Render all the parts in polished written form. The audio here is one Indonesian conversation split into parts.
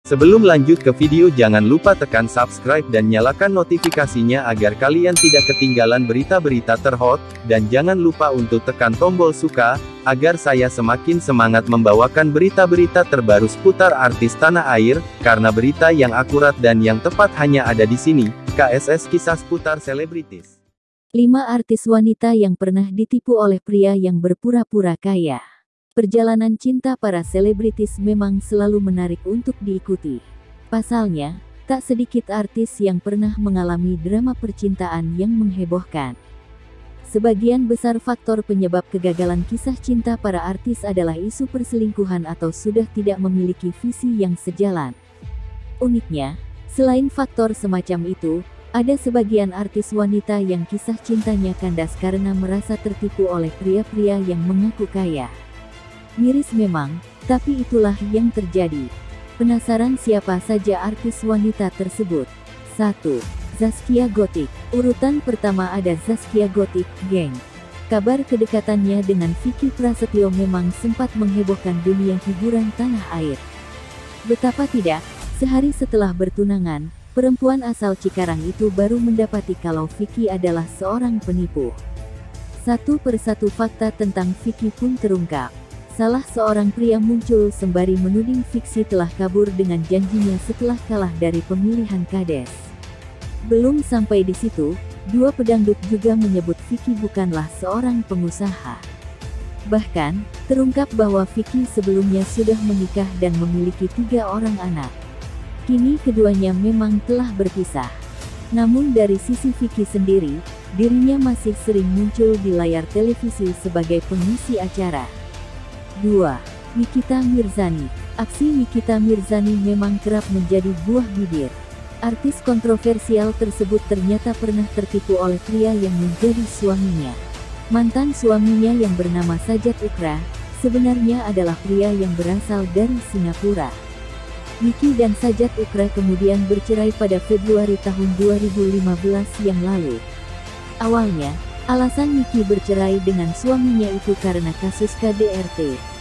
Sebelum lanjut ke video, jangan lupa tekan subscribe dan nyalakan notifikasinya agar kalian tidak ketinggalan berita-berita terhot, dan jangan lupa untuk tekan tombol suka, agar saya semakin semangat membawakan berita-berita terbaru seputar artis tanah air, karena berita yang akurat dan yang tepat hanya ada di sini, KSS Kisah Seputar Selebritis. 5 artis wanita yang pernah ditipu oleh pria yang berpura-pura kaya. Perjalanan cinta para selebritis memang selalu menarik untuk diikuti. Pasalnya, tak sedikit artis yang pernah mengalami drama percintaan yang menghebohkan. Sebagian besar faktor penyebab kegagalan kisah cinta para artis adalah isu perselingkuhan atau sudah tidak memiliki visi yang sejalan. Uniknya, selain faktor semacam itu, ada sebagian artis wanita yang kisah cintanya kandas karena merasa tertipu oleh pria-pria yang mengaku kaya. Miris memang, tapi itulah yang terjadi. Penasaran siapa saja artis wanita tersebut? 1. Zaskia Gotik. Urutan pertama ada Zaskia Gotik, geng. Kabar kedekatannya dengan Vicky Prasetyo memang sempat menghebohkan dunia hiburan tanah air. Betapa tidak, sehari setelah bertunangan, perempuan asal Cikarang itu baru mendapati kalau Vicky adalah seorang penipu. Satu persatu fakta tentang Vicky pun terungkap. Salah seorang pria muncul sembari menuding Vicky telah kabur dengan janjinya setelah kalah dari pemilihan kades. Belum sampai di situ, dua pedangdut juga menyebut Vicky bukanlah seorang pengusaha. Bahkan, terungkap bahwa Vicky sebelumnya sudah menikah dan memiliki 3 orang anak. Kini keduanya memang telah berpisah. Namun dari sisi Vicky sendiri, dirinya masih sering muncul di layar televisi sebagai pengisi acara. 2. Nikita Mirzani. Aksi Nikita Mirzani memang kerap menjadi buah bibir. Artis kontroversial tersebut ternyata pernah tertipu oleh pria yang menjadi suaminya. Mantan suaminya yang bernama Sajat Ukra, sebenarnya adalah pria yang berasal dari Singapura. Niki dan Sajat Ukra kemudian bercerai pada Februari tahun 2015 yang lalu. Awalnya, alasan Niki bercerai dengan suaminya itu karena kasus KDRT.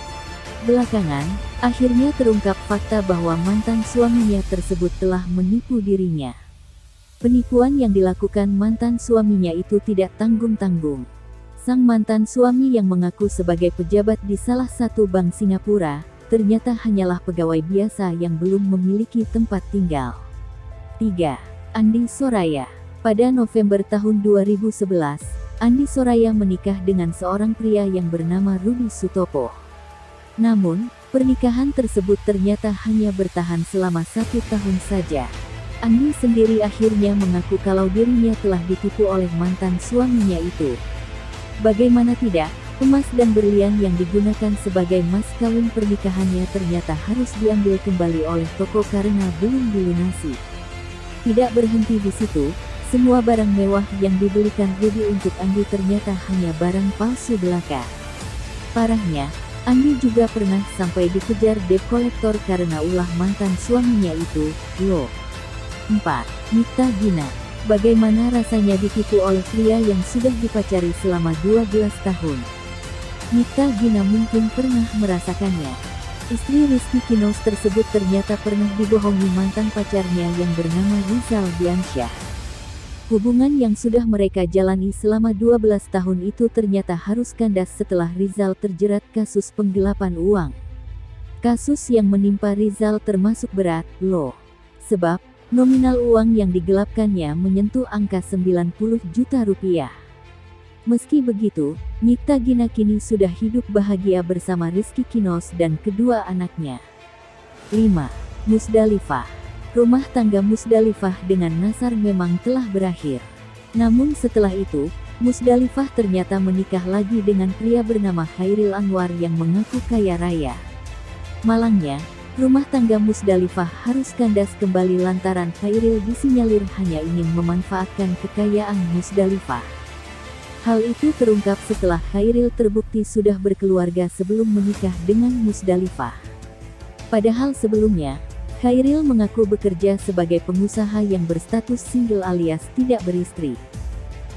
Belakangan, akhirnya terungkap fakta bahwa mantan suaminya tersebut telah menipu dirinya. Penipuan yang dilakukan mantan suaminya itu tidak tanggung-tanggung. Sang mantan suami yang mengaku sebagai pejabat di salah satu bank Singapura, ternyata hanyalah pegawai biasa yang belum memiliki tempat tinggal. 3. Andi Soraya. Pada November tahun 2011, Andi Soraya menikah dengan seorang pria yang bernama Rudi Sutopo. Namun, pernikahan tersebut ternyata hanya bertahan selama 1 tahun saja. Andi sendiri akhirnya mengaku kalau dirinya telah ditipu oleh mantan suaminya itu. Bagaimana tidak, emas dan berlian yang digunakan sebagai mas kawin pernikahannya ternyata harus diambil kembali oleh toko karena belum dilunasi. Tidak berhenti di situ, semua barang mewah yang dibelikan Rudi untuk Andi ternyata hanya barang palsu belaka. Parahnya, Andi juga pernah sampai dikejar debt collector karena ulah mantan suaminya itu, loh. 4. Nikta Gina. Bagaimana rasanya ditipu oleh pria yang sudah dipacari selama 12 tahun? Nikta Gina mungkin pernah merasakannya. Istri Rizky Kinos tersebut ternyata pernah dibohongi mantan pacarnya yang bernama Rizal Diansyah. Hubungan yang sudah mereka jalani selama 12 tahun itu ternyata harus kandas setelah Rizal terjerat kasus penggelapan uang. Kasus yang menimpa Rizal termasuk berat, loh. Sebab, nominal uang yang digelapkannya menyentuh angka 90 juta rupiah. Meski begitu, Nikta Gina kini sudah hidup bahagia bersama Rizky Kinos dan kedua anaknya. 5. Musdalifah. Rumah tangga Musdalifah dengan Nasar memang telah berakhir. Namun setelah itu, Musdalifah ternyata menikah lagi dengan pria bernama Khairil Anwar yang mengaku kaya raya. Malangnya, rumah tangga Musdalifah harus kandas kembali lantaran Khairil disinyalir hanya ingin memanfaatkan kekayaan Musdalifah. Hal itu terungkap setelah Khairil terbukti sudah berkeluarga sebelum menikah dengan Musdalifah. Padahal sebelumnya, Khairil mengaku bekerja sebagai pengusaha yang berstatus single alias tidak beristri.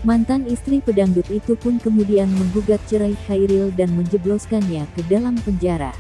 Mantan istri pedangdut itu pun kemudian menggugat cerai Khairil dan menjebloskannya ke dalam penjara.